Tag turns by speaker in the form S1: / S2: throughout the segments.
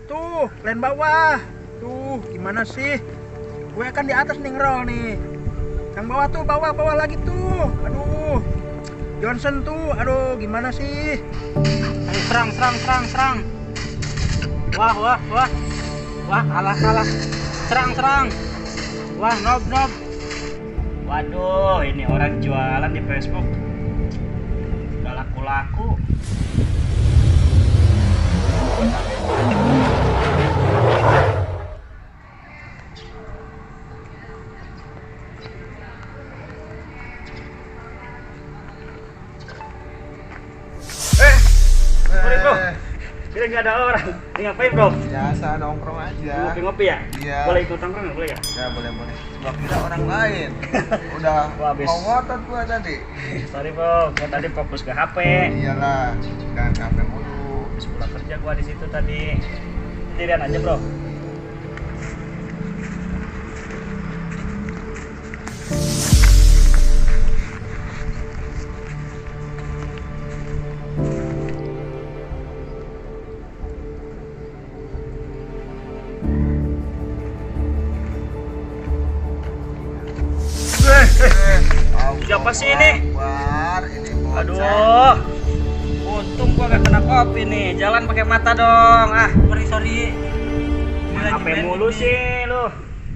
S1: Tuh, kalian bawah. Tuh, gimana sih? Gue kan di atas nih ngerol nih. Yang bawah tuh, bawah lagi tuh. Aduh. Johnson tuh, aduh, gimana sih?
S2: Ayo serang. Wah. Wah, kalah. Serang. Wah, nob. Waduh, ini orang jualan di Facebook. Udah laku-laku. Sorry bro, kira nggak ada orang. Ini ngapain bro?
S3: Biasa nongkrong aja.
S2: Ngopi-ngopi ya?
S3: Iya.
S2: Boleh ikut nongkrong nggak boleh ya?
S3: Ya boleh. Gua kira orang lain. Udah
S2: Gua habis.
S3: mau ngotot gua tadi.
S2: Sorry bro, gua tadi fokus ke HP.
S3: Iyalah, jangan capek mulu.
S2: Habis pulang kerja gua di situ tadi. Sendirian aja bro. Siapa sih ini?
S3: Ini bocah.
S2: Aduh, untung gua gak kena kopi nih. Jalan pakai mata dong. Ah, sorry. Main HP mulu sih lu.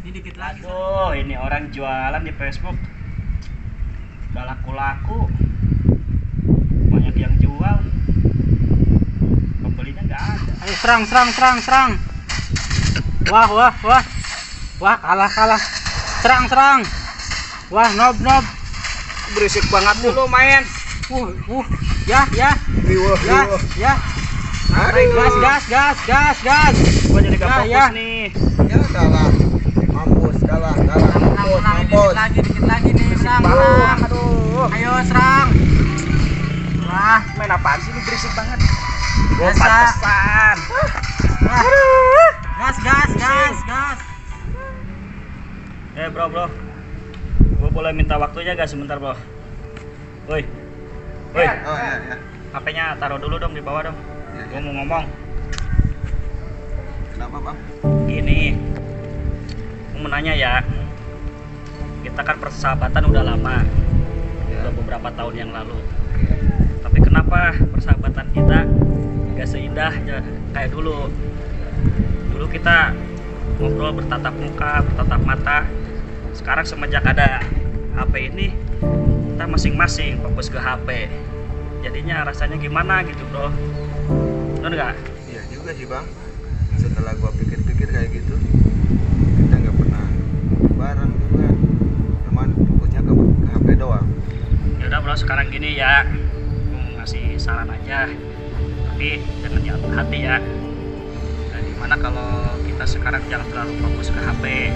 S1: Ini dikit lagi.
S2: Aduh, ini orang jualan di Facebook. Udah laku-laku. Banyak yang jual. Pembelinya nggak ada. Ayo serang. Wah. Wah, kalah. Serang. Wah, nob. Berisik banget dulu main. Ya. Gas. Gua jadi gak fokus nih.
S3: Ya kalah. Mampus, kalah. Mampus.
S1: Dikit lagi nih, serang.
S2: Aduh.
S1: Ayo serang.
S2: Wah, main apaan sih ini berisik banget. Gua
S1: Biasa.
S2: pantesan.
S1: Gas.
S2: Bro. Gua boleh minta waktunya gak sebentar, bro? Woi.
S3: Oh iya.
S2: HP-nya taruh dulu dong di bawah dong.
S3: Iya.
S2: Gua mau ngomong.
S3: Kenapa, Bang?
S2: Gini. Gua mau nanya ya. Kita kan persahabatan udah lama.
S3: Ya.
S2: Udah beberapa tahun yang lalu. Tapi kenapa persahabatan kita gak seindah ya kayak dulu? Dulu kita ngobrol bertatap muka, bertatap mata. Sekarang semenjak ada HP ini, kita masing-masing fokus ke HP. Jadinya rasanya gimana gitu bro? Bener nggak?
S3: Iya juga sih, Bang. Setelah gua pikir-pikir kayak gitu, kita nggak pernah bareng juga. Cuman fokusnya ke HP doang.
S2: Yaudah bro, sekarang gini ya, mau ngasih saran aja. Tapi jangan diambil hati ya. Nah, dimana kalau kita sekarang jangan terlalu fokus ke HP.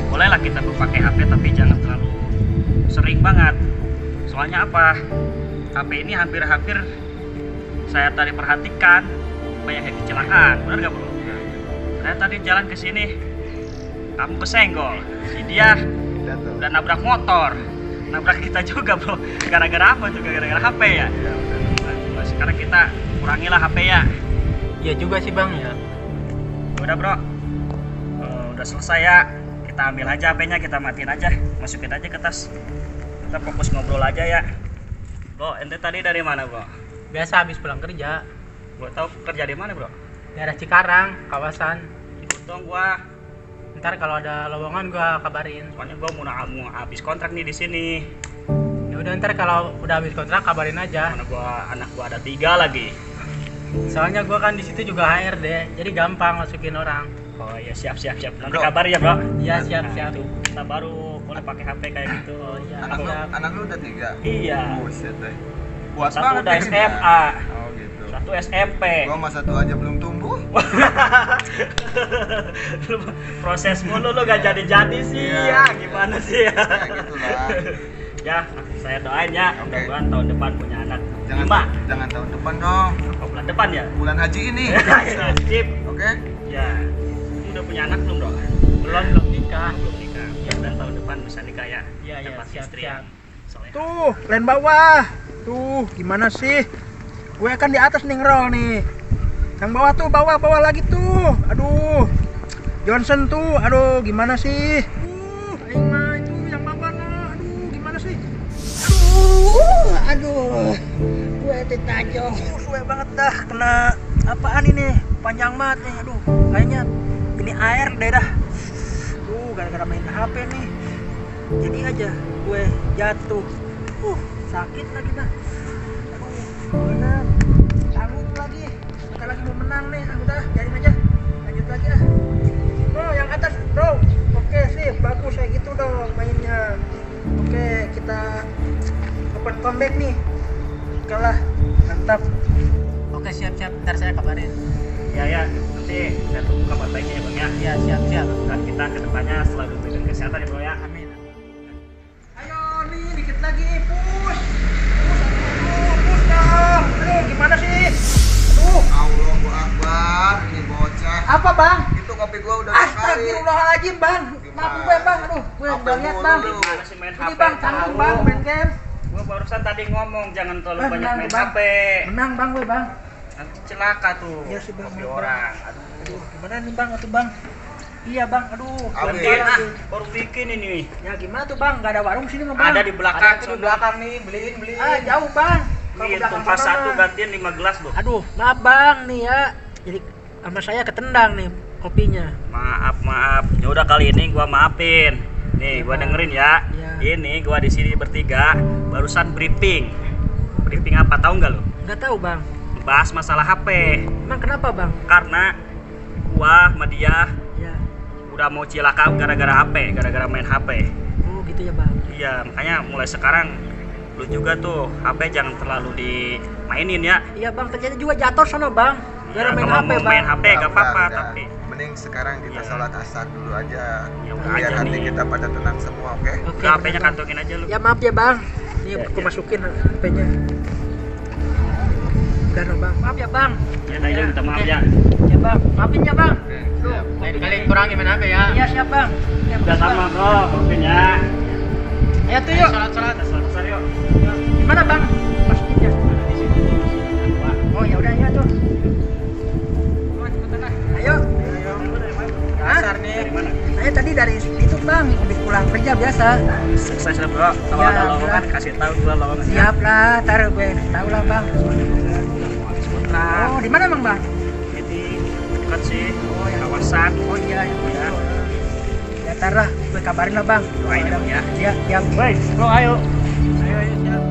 S2: Bolehlah kita pakai HP tapi jangan terlalu sering banget. Soalnya apa? HP ini hampir-hampir saya tadi perhatikan banyak yang kecelakaan. Benar gak bro? Saya tadi jalan ke sini, kamu kesenggol. Si dia udah nabrak motor, nabrak kita juga bro. Gara-gara apa tuh? Gara-gara HP ya. Nah, sekarang kita kurangilah HP ya.
S1: Iya juga sih bang ya.
S2: Udah bro, udah selesai ya. Kita ambil aja HP-nya, kita matiin aja, masukin aja ke tas. Kita fokus ngobrol aja ya. Bro, ente tadi dari mana bro?
S1: Biasa habis pulang kerja.
S2: Gua tahu kerja di mana bro?
S1: Daerah Cikarang, kawasan.
S2: Ikut dong gua.
S1: Ntar kalau ada lowongan gua kabarin.
S2: Soalnya gua mau habis kontrak nih di sini.
S1: Ya udah ntar kalau udah habis kontrak kabarin aja.
S2: Mana anak gua ada 3 lagi.
S1: Soalnya gua kan di situ juga HRD, jadi gampang masukin orang.
S2: Oh iya siap. Nanti
S3: Bro.
S2: kabar ya bro.
S1: Iya siap.
S2: Itu kita baru boleh pakai HP kayak gitu.
S1: Oh iya.
S3: Anak lu udah 3?
S2: Iya.
S3: Buset deh. Buat
S2: Satu
S3: banget
S2: udah
S3: ya.
S2: SMA,
S3: Oh gitu.
S2: satu SMP.
S3: Gua mah satu aja belum tumbuh.
S2: Proses mulu lu gak jadi sih ya. Gimana sih ya?
S3: Ya gitulah.
S2: Ya, saya doain ya.
S3: Oke.
S2: Mudah-mudahan tahun depan punya anak.
S3: Jangan tahun depan dong.
S2: Oh, bulan depan ya?
S3: Bulan haji ini.
S2: Ya, sip.
S3: Oke?
S2: Ya. Lu udah punya anak belum, Bro?
S1: Belum nikah.
S2: Belum nikah. Ya, dan tahun depan bisa nikah ya.
S1: Iya,
S2: Dapat
S1: siap,
S2: istri
S1: siap.
S2: yang solehah.
S1: Tuh, kalian bawah. Tuh, gimana sih? Gue kan di atas nih ngerol nih. Yang bawah tuh, bawa lagi tuh. Aduh. Johnson tuh, aduh gimana sih? Aing mah itu yang bawah nah. Aduh, gimana sih? Aduh. Gue tajong. Suwe banget dah kena apaan ini? Panjang banget nih. Aduh, kayaknya ini air deh dah. Aduh, gara-gara main HP nih. Jadi aja gue jatuh. Sakit lagi dah. Aduh, gimana? Tanggung lagi. Kita lagi mau menang nih. Udah, biarin aja. Lanjut lagi ah. Bro, yang atas, bro. Oke, sip. Bagus kayak gitu dong mainnya. Oke, kita open comeback nih. Oke lah, mantap.
S4: Oke, siap-siap. Ntar saya kabarin.
S2: Ya, nanti saya tunggu kabar baiknya ya Bang ya.
S4: Iya, siap-siap.
S2: Dan kita kedepannya selalu diberikan kesehatan ya Bro ya.
S4: Amin.
S1: Ayo nih, dikit lagi. Push. Push dong. Aduh, gimana sih? Aduh.
S3: Allahu Akbar, ini bocah.
S1: Apa bang?
S3: Itu kopi gua udah 2 kali.
S1: Astagfirullahaladzim bang. Maaf gue bang. Aduh, gue
S3: Apa
S1: udah lihat bang.
S3: dulu?
S2: Gimana sih main
S1: Ini
S2: HP?
S1: bang, tanggung bang, main game.
S2: Gua barusan tadi ngomong jangan terlalu
S1: Bang,
S2: banyak
S1: menang,
S2: main
S1: Bang.
S2: HP.
S1: Menang bang gue bang.
S2: Nanti celaka tuh.
S1: Iya sih, Bang.
S2: Kopi orang.
S1: Aduh, gimana nih bang? Atau bang? Iya bang, aduh.
S3: Amin.
S2: Gantiin
S1: Bang.
S2: baru bikin ini.
S1: Ya gimana tuh bang? Gak ada warung sini nggak bang?
S2: Ada di belakang.
S3: Ada di belakang nih, beliin.
S1: Ah jauh bang. Kalau
S2: Nih,
S1: belakang
S2: tumpah
S1: sana
S2: satu
S1: mah.
S2: gantiin 5 gelas loh.
S1: Aduh, maaf bang nih ya. Jadi sama saya ketendang nih kopinya.
S2: Maaf. Ya udah kali ini gua maafin. Nih,
S1: Iya,
S2: gua
S1: Bang.
S2: dengerin ya.
S1: Iya.
S2: Ini gua di sini bertiga barusan briefing. Briefing apa tahu nggak lo?
S1: Nggak tahu bang.
S2: Bahas masalah HP.
S1: Emang kenapa bang?
S2: Karena gua sama dia
S1: Ya.
S2: udah mau cilaka gara-gara HP, gara-gara main HP.
S1: Oh gitu ya bang.
S2: Iya, makanya mulai sekarang lu juga tuh HP jangan terlalu dimainin ya.
S1: Iya bang, ternyata juga jatuh sana bang.
S2: Ya,
S1: Gara main
S2: kalau
S1: HP
S2: mau
S1: bang.
S2: main HP gak apa-apa, tapi
S3: Mending sekarang kita
S2: Iya.
S3: sholat asar dulu aja.
S2: Ya udah
S3: Biar
S2: aja
S3: hati
S2: nih.
S3: kita pada tenang semua, oke?
S1: Oke,
S2: udah HP-nya
S1: bener, Bang.
S2: kantongin aja lu.
S1: Ya maaf ya bang. Ini
S2: Ya,
S1: aku
S2: ya.
S1: masukin HP-nya. Udah dong bang. Maaf ya bang.
S2: Ya udah, minta maaf
S1: Oke.
S2: ya.
S1: Ya bang, maafin ya bang.
S3: Siap.
S4: Lain kali kurangi main HP ya.
S1: Iya siap bang. Ya,
S2: Udah
S1: Bang.
S2: sama bro, kopinya.
S1: Ayo tuh yuk.
S4: Sholat.
S2: Selesai yuk.
S1: Gimana bang? Masjidnya. Oh ya udah ya tuh. Ayo.
S4: Asar nih.
S2: Dari mana?
S1: Saya tadi dari itu bang, habis pulang kerja biasa.
S2: Sukses ya bro. Kalau
S1: Ya,
S2: ada lowongan
S1: udah.
S2: kasih tahu gua lowongan.
S1: Siap lah, taruh gue tahu lah bang.
S2: Habis kontrak.
S1: Oh di mana bang bang?
S2: Ini dekat sih.
S1: Oh, ya.
S2: Kawasan.
S1: Oh iya ya.
S2: Ya.
S1: Ya tar lah, gue kabarin lah bang.
S2: Doain ya, Bang, ya.
S1: Ya, yang
S2: Baik, bro ayo.
S1: ayo siap.